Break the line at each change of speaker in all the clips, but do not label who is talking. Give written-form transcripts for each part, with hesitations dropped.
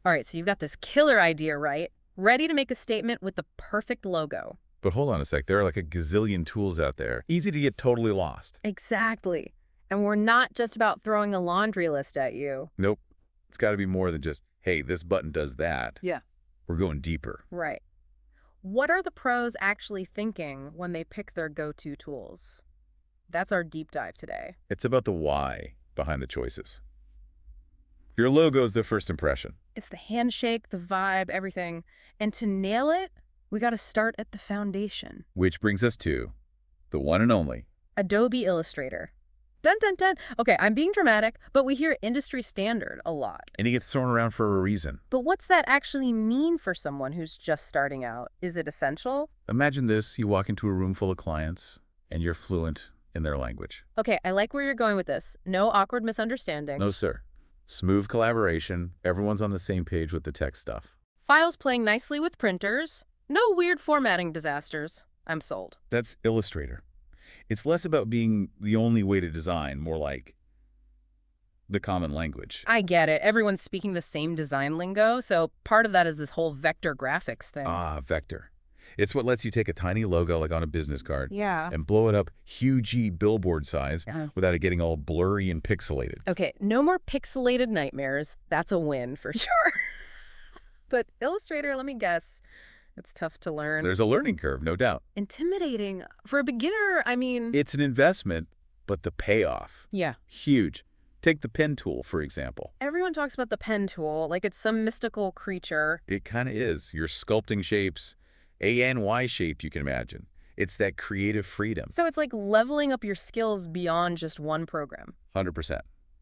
All right, so you've got this killer idea, right? Ready to make a statement with the perfect logo.
But hold on a sec, there are like a gazillion tools out there. Easy to get totally lost.
Exactly. And we're not just about throwing a laundry list at you.
Nope. It's got to be more than just, hey, this button does that.
Yeah.
We're going deeper.
Right. What are the pros actually thinking when they pick their go-to tools? That's our deep dive today.
It's about the why behind the choices. Your logo is the first impression.
It's the handshake, the vibe, everything. And to nail it, we got to start at the foundation.
Which brings us to the one and only
Adobe Illustrator. Dun, dun, dun. Okay, I'm being dramatic, but we hear industry standard a lot.
And he gets thrown around for a reason.
But what's that actually mean for someone who's just starting out? Is it essential?
Imagine this, you walk into a room full of clients and you're fluent in their language.
Okay, I like where you're going with this. No awkward misunderstandings.
No, sir. Smooth collaboration. Everyone's on the same page with the tech stuff.
Files playing nicely with printers. No weird formatting disasters. I'm sold.
That's Illustrator. It's less about being the only way to design, more like the common language.
I get it. Everyone's speaking the same design lingo, so part of that is this whole vector graphics thing.
Ah, vector. It's what lets you take a tiny logo like on a business card
Yeah.
and blow it up huge billboard size
Yeah.
without it getting all blurry and pixelated.
Okay, no more pixelated nightmares. That's a win for sure. But Illustrator, let me guess, it's tough to learn.
There's a learning curve, no doubt.
Intimidating. For a beginner, I mean...
It's an investment, but the payoff,
Yeah.
huge. Take the pen tool, for example.
Everyone talks about the pen tool like it's some mystical creature.
It kind of is. You're sculpting shapes, A and Y shape you can imagine. It's that creative freedom.
So it's like leveling up your skills beyond just one program.
100%.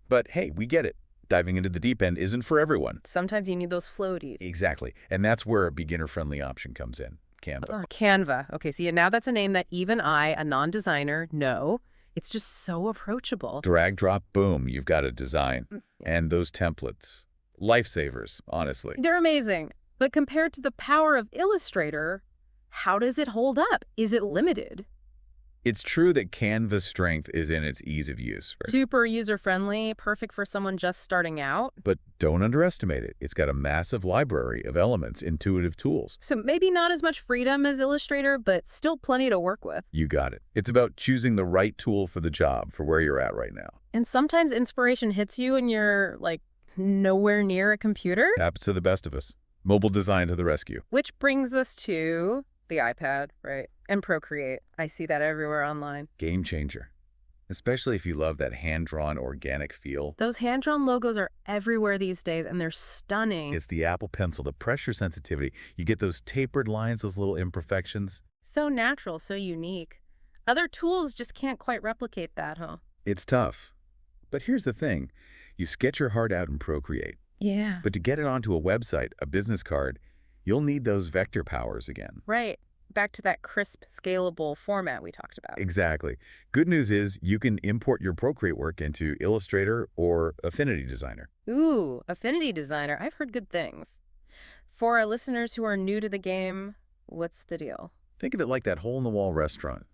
But hey, we get it. Diving into the deep end isn't for everyone.
Sometimes you need those floaties.
Exactly. And that's where a beginner-friendly option comes in, Canva.
Canva. Okay, see, now that's a name that even I, a non-designer, know. It's just so approachable.
Drag, drop, boom, you've got a design. And those templates, lifesavers, honestly.
They're amazing. But compared to the power of Illustrator, how does it hold up? Is it limited?
It's true that Canva's strength is in its ease of use, right?
Super user-friendly, perfect for someone just starting out.
But don't underestimate it. It's got a massive library of elements, intuitive tools.
So maybe not as much freedom as Illustrator, but still plenty to work with.
You got it. It's about choosing the right tool for the job, for where you're at right now.
And sometimes inspiration hits you and you're, like, nowhere near a computer.
Happens to the best of us. Mobile design to the rescue.
Which brings us to the iPad, right? And Procreate. I see that everywhere online.
Game changer. Especially if you love that hand-drawn organic feel.
Those hand-drawn logos are everywhere these days, and they're stunning.
It's the Apple Pencil, the pressure sensitivity. You get those tapered lines, those little imperfections.
So natural, so unique. Other tools just can't quite replicate that, huh?
It's tough. But here's the thing. You sketch your heart out in Procreate.
Yeah.
But to get it onto a website, a business card, you'll need those vector powers again.
Right. Back to that crisp, scalable format we talked about.
Exactly. Good news is you can import your Procreate work into Illustrator or Affinity Designer.
Ooh, Affinity Designer. I've heard good things. For our listeners who are new to the game, what's the deal?
Think of it like that hole-in-the-wall restaurant.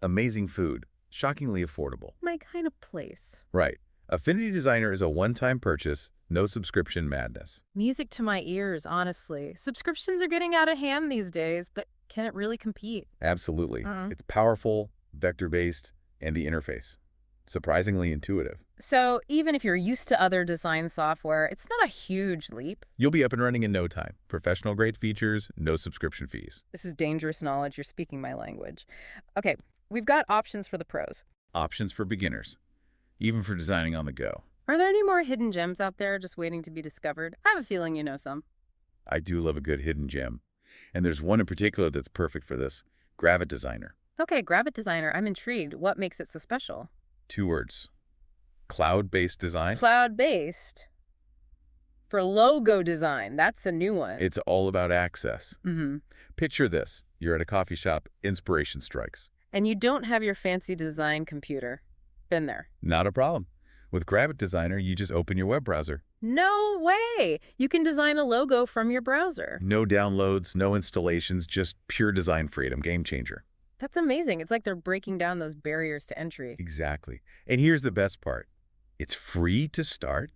Amazing food, shockingly affordable.
My kind of place.
Right. Affinity Designer is a one-time purchase, no subscription madness.
Music to my ears, honestly. Subscriptions are getting out of hand these days, but can it really compete?
Absolutely. It's powerful, vector-based, and the interface. Surprisingly intuitive.
So even if you're used to other design software, it's not a huge leap.
You'll be up and running in no time. Professional-grade features, no subscription fees.
This is dangerous knowledge. You're speaking my language. Okay, we've got options for the pros.
Options for beginners, even for designing on the go.
Are there any more hidden gems out there just waiting to be discovered? I have a feeling you know some.
I do love a good hidden gem. And there's one in particular that's perfect for this. Gravit Designer.
Okay, Gravit Designer. I'm intrigued. What makes it so special?
2 words. Cloud-based design.
Cloud-based. For logo design. That's a new one.
It's all about access.
Mm-hmm.
Picture this. You're at a coffee shop. Inspiration strikes.
And you don't have your fancy design computer. Been there.
Not a problem. With Gravit Designer, you just open your web browser.
No way! You can design a logo from your browser.
No downloads, no installations, just pure design freedom. Game changer.
That's amazing. It's like they're breaking down those barriers to entry.
Exactly. And here's the best part. It's free to start.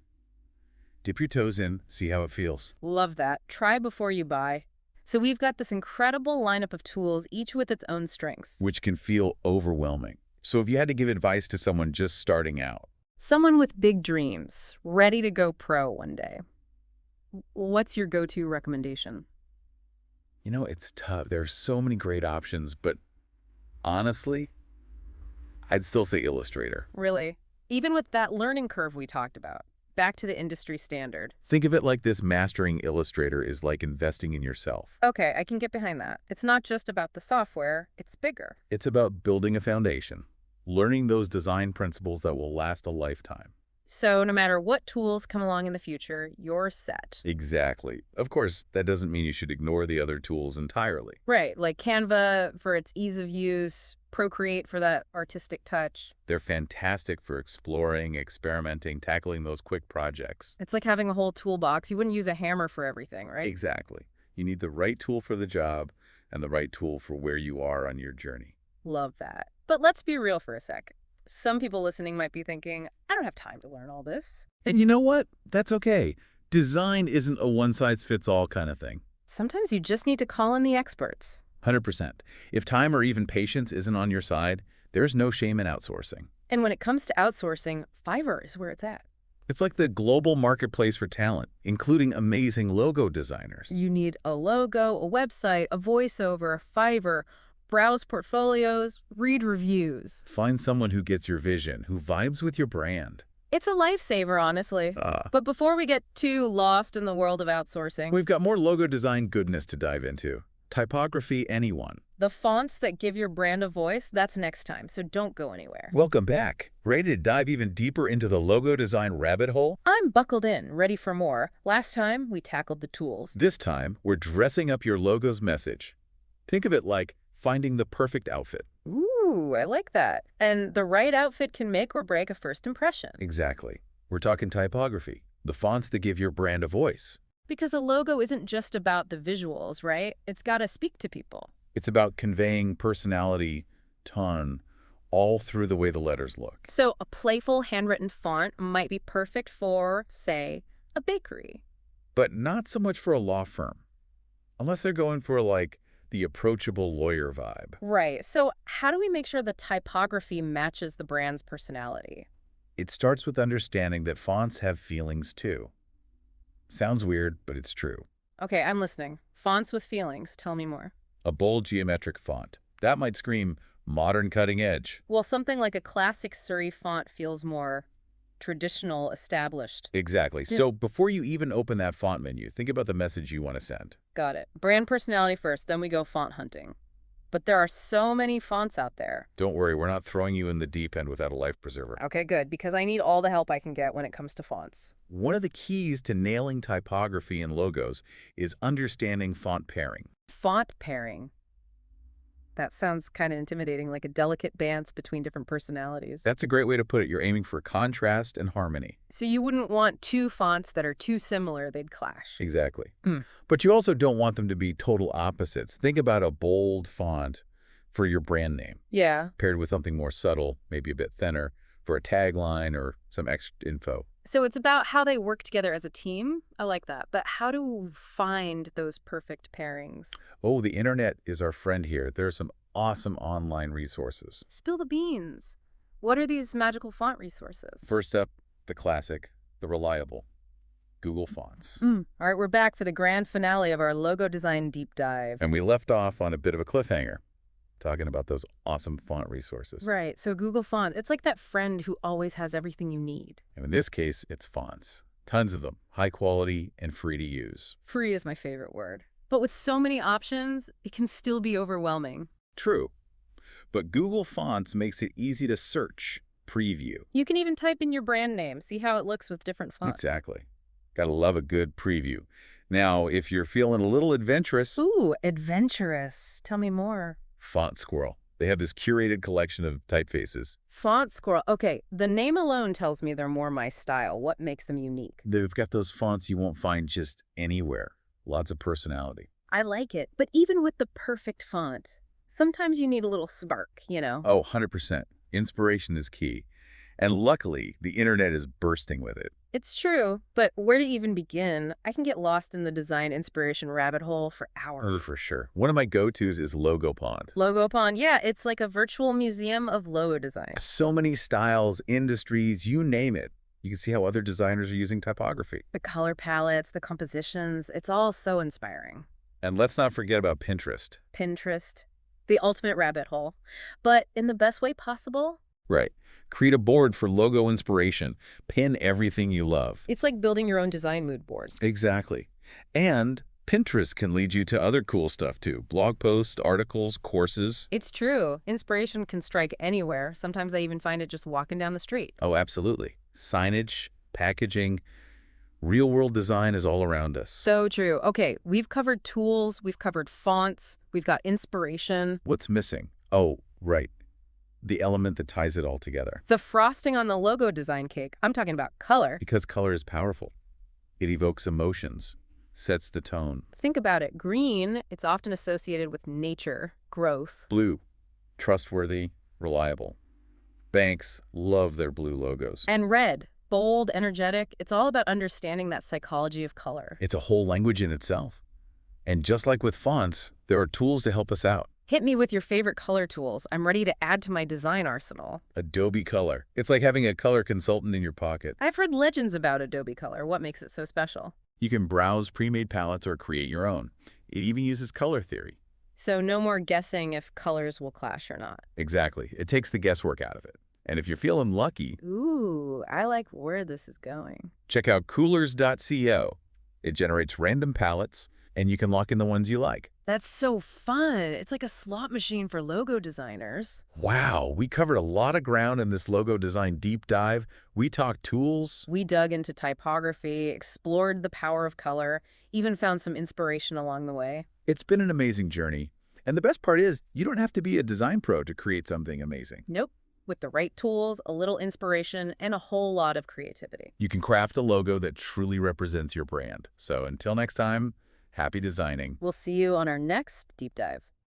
Dip your toes in, see how it feels.
Love that. Try before you buy. So we've got this incredible lineup of tools, each with its own strengths.
Which can feel overwhelming. So if you had to give advice to someone just starting out,
Someone with big dreams, ready to go pro one day. What's your go-to recommendation?
it's tough. There's so many great options, but honestly, I'd still say Illustrator.
Really? Even with that learning curve we talked about, back to the industry standard.
Think of it like this: mastering Illustrator is like investing in yourself.
Okay, I can get behind that. It's not just about the software, it's bigger.
It's about building a foundation, learning those design principles that will last a lifetime.
So no matter what tools come along in the future, you're set.
Exactly. Of course, that doesn't mean you should ignore the other tools entirely.
Right, like Canva for its ease of use, Procreate for that artistic touch.
They're fantastic for exploring, experimenting, tackling those quick projects.
It's like having a whole toolbox. You wouldn't use a hammer for everything, right?
Exactly. You need the right tool for the job and the right tool for where you are on your journey.
Love that. But let's be real for a sec. Some people listening might be thinking, I don't have time to learn all this.
And you know what? That's okay. Design isn't a one-size-fits-all kind of thing.
Sometimes you just need to call in the experts.
100%. If time or even patience isn't on your side, there's no shame in outsourcing.
And when it comes to outsourcing, Fiverr is where it's at.
It's like the global marketplace for talent, including amazing logo designers.
You need a logo, a website, a voiceover, Fiverr, browse portfolios, read reviews.
Find someone who gets your vision, who vibes with your brand.
It's a lifesaver, honestly. But before we get too lost in the world of outsourcing,
We've got more logo design goodness to dive into. Typography, anyone.
the fonts that give your brand a voice, that's next time, so don't go anywhere.
Welcome back. Ready to dive even deeper into the logo design rabbit hole?
I'm buckled in, ready for more. Last time, we tackled the tools.
This time, we're dressing up your logo's message. Think of it like finding the perfect outfit.
Ooh, I like that. And the right outfit can make or break a first impression.
Exactly. We're talking typography, the fonts that give your brand a voice.
Because a logo isn't just about the visuals, right? It's got to speak to people.
It's about conveying personality, tone, all through the way the letters look.
So a playful handwritten font might be perfect for, say, a bakery.
But not so much for a law firm. Unless they're going for, like, the approachable lawyer vibe.
Right. So how do we make sure the typography matches the brand's personality?
It starts with understanding that fonts have feelings too. Sounds weird, but it's true.
Okay, I'm listening. Fonts with feelings. Tell me more.
A bold geometric font. That might scream modern cutting edge.
Well, something like a classic Surrey font feels more traditional, established.
Exactly. So before you even open that font menu, think about the message you want to send.
Got it. Brand personality first, then we go font hunting. But there are so many fonts out there.
Don't worry, we're not throwing you in the deep end without a life preserver.
Okay, good, because I need all the help I can get when it comes to fonts.
One of the keys to nailing typography and logos is understanding font pairing.
Font pairing. That sounds kind of intimidating, like a delicate dance between different personalities.
That's a great way to put it. You're aiming for contrast and harmony.
So you wouldn't want two fonts that are too similar, they'd clash.
Exactly.
Mm.
But you also don't want them to be total opposites. Think about a bold font for your brand name,
Yeah.
paired with something more subtle, maybe a bit thinner, for a tagline or some extra info.
So it's about how they work together as a team. I like that. But how do we find those perfect pairings?
Oh, the internet is our friend here. There are some awesome online resources.
Spill the beans. What are these magical font resources?
First up, the classic, the reliable, Google Fonts.
All right, we're back for the grand finale of our logo design deep dive.
And we left off on a bit of a cliffhanger, talking about those awesome font resources.
Right, so Google Fonts, it's like that friend who always has everything you need.
And in this case, it's fonts. Tons of them, high quality and free to use.
Free is my favorite word. But with so many options, it can still be overwhelming.
True. But Google Fonts makes it easy to search, preview.
You can even type in your brand name, see how it looks with different fonts.
Exactly. Gotta love a good preview. Now, if you're feeling a little adventurous,
Ooh, adventurous. Tell me more.
Font Squirrel. They have this curated collection of typefaces.
Font Squirrel. Okay, the name alone tells me they're more my style. What makes them unique?
They've got those fonts you won't find just anywhere. Lots of personality.
I like it. But even with the perfect font, sometimes you need a little spark, you know?
Oh, 100%. Inspiration is key. And luckily, the internet is bursting with it.
It's true, but where to even begin? I can get lost in the design inspiration rabbit hole for
Oh,
hours.
for sure. One of my go-tos is Logo Pond.
Logo Pond, yeah, it's like a virtual museum of logo design.
So many styles, industries, you name it. You can see how other designers are using typography.
The color palettes, the compositions, it's all so inspiring.
And let's not forget about Pinterest.
Pinterest, the ultimate rabbit hole, but in the best way possible.
Right. Create a board for logo inspiration. Pin everything you love.
It's like building your own design mood board.
Exactly. And Pinterest can lead you to other cool stuff too. Blog posts, articles, courses.
It's true. Inspiration can strike anywhere. Sometimes I even find it just walking down the street.
Oh, absolutely. Signage, packaging, real-world design is all around us.
So true. Okay, we've covered tools, we've covered fonts, we've got inspiration.
What's missing? Oh, right. The element that ties it all together.
The frosting on the logo design cake. I'm talking about color.
Because color is powerful. It evokes emotions, sets the tone.
Think about it. Green, it's often associated with nature, growth.
Blue, trustworthy, reliable. Banks love their blue logos.
And red, bold, energetic. It's all about understanding that psychology of color.
It's a whole language in itself. And just like with fonts, there are tools to help us out.
Hit me with your favorite color tools. I'm ready to add to my design arsenal.
Adobe Color. It's like having a color consultant in your pocket.
I've heard legends about Adobe Color. What makes it so special?
You can browse pre-made palettes or create your own. It even uses color theory.
So no more guessing if colors will clash or not.
Exactly. It takes the guesswork out of it. And if you're feeling lucky,
Ooh, I like where this is going.
check out coolers.co. It generates random palettes, and you can lock in the ones you like.
That's so fun. It's like a slot machine for logo designers.
Wow, we covered a lot of ground in this logo design deep dive. We talked tools.
We dug into typography, explored the power of color, even found some inspiration along the way.
It's been an amazing journey. And the best part is, you don't have to be a design pro to create something amazing.
Nope. With the right tools, a little inspiration, and a whole lot of creativity.
You can craft a logo that truly represents your brand. So until next time, happy designing.
We'll see you on our next deep dive.